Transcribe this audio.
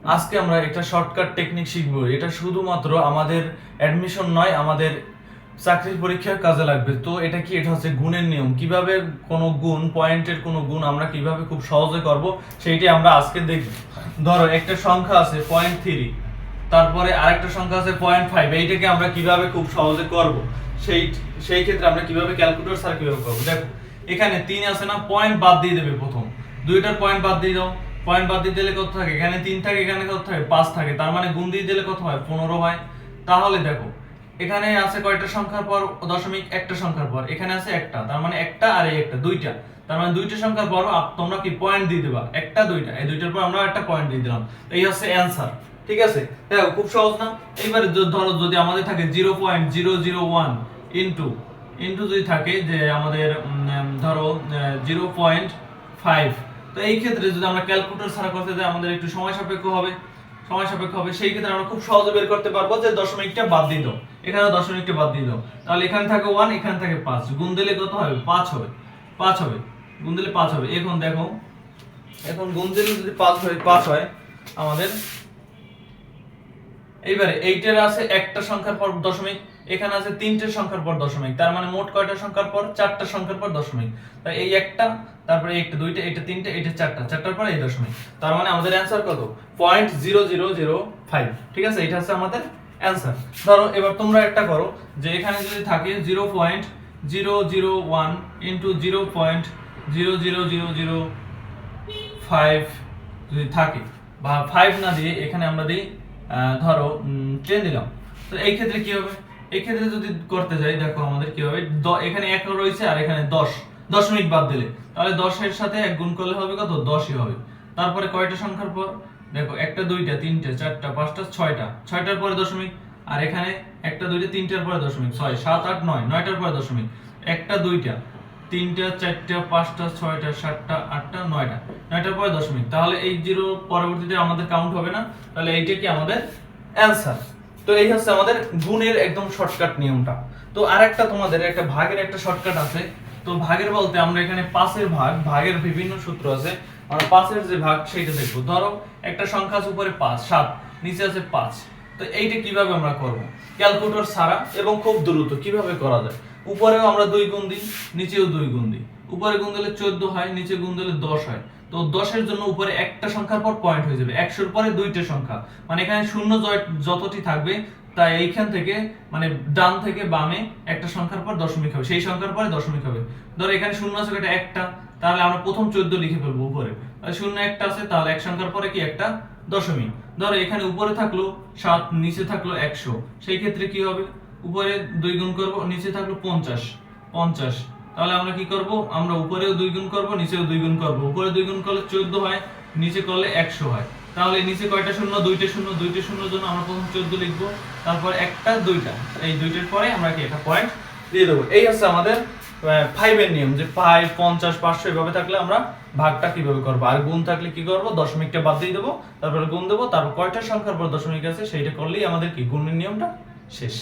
আজকে আমরা একটা শর্টকাট টেকনিক শিখব। এটা শুধুমাত্র আমাদের অ্যাডমিশন নয়, আমাদের চাকরির পরীক্ষার কাজে লাগবে। তো এটা কি, এটা হচ্ছে গুণের নিয়ম। কিভাবে কোনো গুণ, পয়েন্টের কোনো গুণ আমরা কিভাবে খুব সহজে করব সেইটাই আমরা আজকে দেখব। ধরো একটা সংখ্যা আছে 0.3, তারপরে আরেকটা সংখ্যা আছে 0.5, এইটাকে আমরা কিভাবে খুব সহজে করব সেই ক্ষেত্রে আমরা কিভাবে ক্যালকুলেটর ছাড়া কিভাবে করব। দেখো এখানে 3 আছে না, পয়েন্ট বাদ দিয়ে দেবে প্রথম। দুইটার পয়েন্ট বাদ দিয়ে দাও। পয়েন্ট বাদ দিয়ে দিলে কত থাকে? এখানে 3 থাকে, এখানে কত থাকে? 5 থাকে। তার মানে গুণ দিয়ে দিলে কত হয়? 15 হয়। তাহলে দেখো এখানে আছে কয়টা সংখ্যার পর দশমিক? একটা সংখ্যার পর। এখানে আছে একটা, তার মানে একটা আর এই একটা, দুইটা। তার মানে দুইটা সংখ্যার পর তোমরা কি পয়েন্ট দিয়ে দেবা? একটা দুইটা, এই দুইটার পর আমরা একটা পয়েন্ট দিয়ে দিলাম। এই হচ্ছে অ্যানসার। ঠিক আছে, দেখো খুব সহজ না? এইবারে ধরো যদি আমাদের থাকে 0.001 ইনটু ইনটু যদি থাকে যে আমাদের ধরো 0.5, তো এই ক্ষেত্রে যদি আমরা ক্যালকুলেটর ছাড়া করতে যাই আমাদের একটু সময় সাপেক্ষ হবে। সেই ক্ষেত্রে আমরা খুব সহজে বের করতে পারবো যে দশমিকটা বাদ দিয়ে দাও, এখানে দশমিকটা বাদ দিয়ে দাও। তাহলে এখানে থাকে 1, এখানে থাকে 5, গুণ দিলে কত হবে? 5 হবে। গুণ দিলে 5 হবে। এখন দেখো, এখন গুণ দিলে যদি 5 হয় আমাদের, এইবারে এইটার আছে একটা সংখ্যার পর দশমিক, এখানে আছে তিনটে সংখ্যার পর দশমিক। তার মানে মোট কয়টা সংখ্যার পর? চারটা সংখ্যার পর দশমিক। তাই এই একটা, তারপরে একটা, দুইটা, এটা তিনটে, এটা চারটা, চারটার পর এই দশমিক। তার মানে আমাদের অ্যানসার কত? 0.0005। ঠিক আছে, এটা হচ্ছে আমাদের অ্যানসার। ধরো এবার তোমরা একটা করো যে এখানে যদি থাকে 0.001 ইনটু 0.00005 যদি থাকে, বা 5 না দিয়ে এখানে আমরা দিই ধরো 10 দিলাম। তো এই ক্ষেত্রে কি হবে? এই ক্ষেত্রে যদি করতে যাই, দেখো আমাদের কি হবে? এখানে 1 রয়েছে আর এখানে 10, দশমিক বাদ দিলে তাহলে 10 এর সাথে 1 গুণ করলে হবে কত? 10ই হবে। তারপরে কয়টা সংখ্যার পর? দেখো একটা, দুইটা, তিনটে, চারটা, পাঁচটা, ছয়টা, ছয়টার পরে দশমিক। আর এখানে একটা, দুইটা, তিনটার পরে দশমিক, 6, 7, 8, 9, নয়টার পরে দশমিক। একটা, দুইটা, তিনটা, চারটা, পাঁচটা, ছয়টা, সাতটা, আটটা, নয়টা, নয়টার পরে দশমিক। তাহলে এই জিরো পরবর্তীতে আমাদের কাউন্ট হবে না। তাহলে এইটা কি আমাদের অ্যানসার। তো এই হচ্ছে আমাদের গুণের একদম শর্টকাট নিয়মটা। তো আরেকটা তোমাদের একটা ভাগের একটা শর্টকাট আছে। তো ভাগের বলতে আমরা এখানে পাঁচের ভাগের বিভিন্ন সূত্র আছে। আমরা পাঁচের যে ভাগ সেটা দেখবো। ধরো একটা সংখ্যা আছে উপরে 5, 7, নিচে আছে 5। তো এইটা কিভাবে আমরা করব? ক্যালকুলেটর ছাড়া এবং খুব দ্রুত কিভাবে করা যায়? উপরেও আমরা 2 গুণ দিই, নিচেও 2 গুণ দিই। উপরে গুণ দিলে 14 হয়, নিচে গুণ দিলে 10 হয়। তো 10 এর জন্য উপরে একটা সংখ্যার পর পয়েন্ট হয়ে যাবে, 100 এর পরে দুইটা সংখ্যা, মানে এখানে শূন্য যতটি থাকবে তাই এইখান থেকে মানে ডান থেকে বামে একটা সংখ্যার পর দশমিক হবে, সেই সংখ্যার পরে দশমিক হবে। ধর এখানে শূন্য আছে এটা একটা, তাহলে আমরা প্রথম 14 লিখে ফেলবো উপরে। তাহলে শূন্য একটা আছে, তাহলে এক সংখ্যার পরে কি একটা দশমিক। ধরো এখানে উপরে থাকলো 7, নিচে থাকলো 100, সেই ক্ষেত্রে কি হবে? উপরে 2 গুণ করব, নিচে থাকলো 50, তাহলে আমরা কি করব? আমরা উপরেও 2 গুণ করব, নিচেও 2 গুণ করব। উপরে 2 গুণ করলে 14 হয়, নিচে করলে 100 হয়। তাহলে নিচে কয়টা শূন্য? দুইটা শূন্যর জন্য আমরা প্রথম 14 লিখব, তারপর একটা, দুইটা, এই দুইটার পরে আমরা কি একটা পয়েন্ট দিয়ে দেবো। এই হচ্ছে আমাদের 5 এর নিয়ম, যে 5, 50, 500 এভাবে থাকলে আমরা ভাগটা কিভাবে করব। আর গুণ থাকলে কি করব? দশমিকটা বাদ দিয়ে দেবো, তারপর গুণ দেবো, তারপর কয়টা সংখ্যার পর দশমিক আছে সেইটা করলেই আমাদের কি গুণের নিয়মটা শেষ।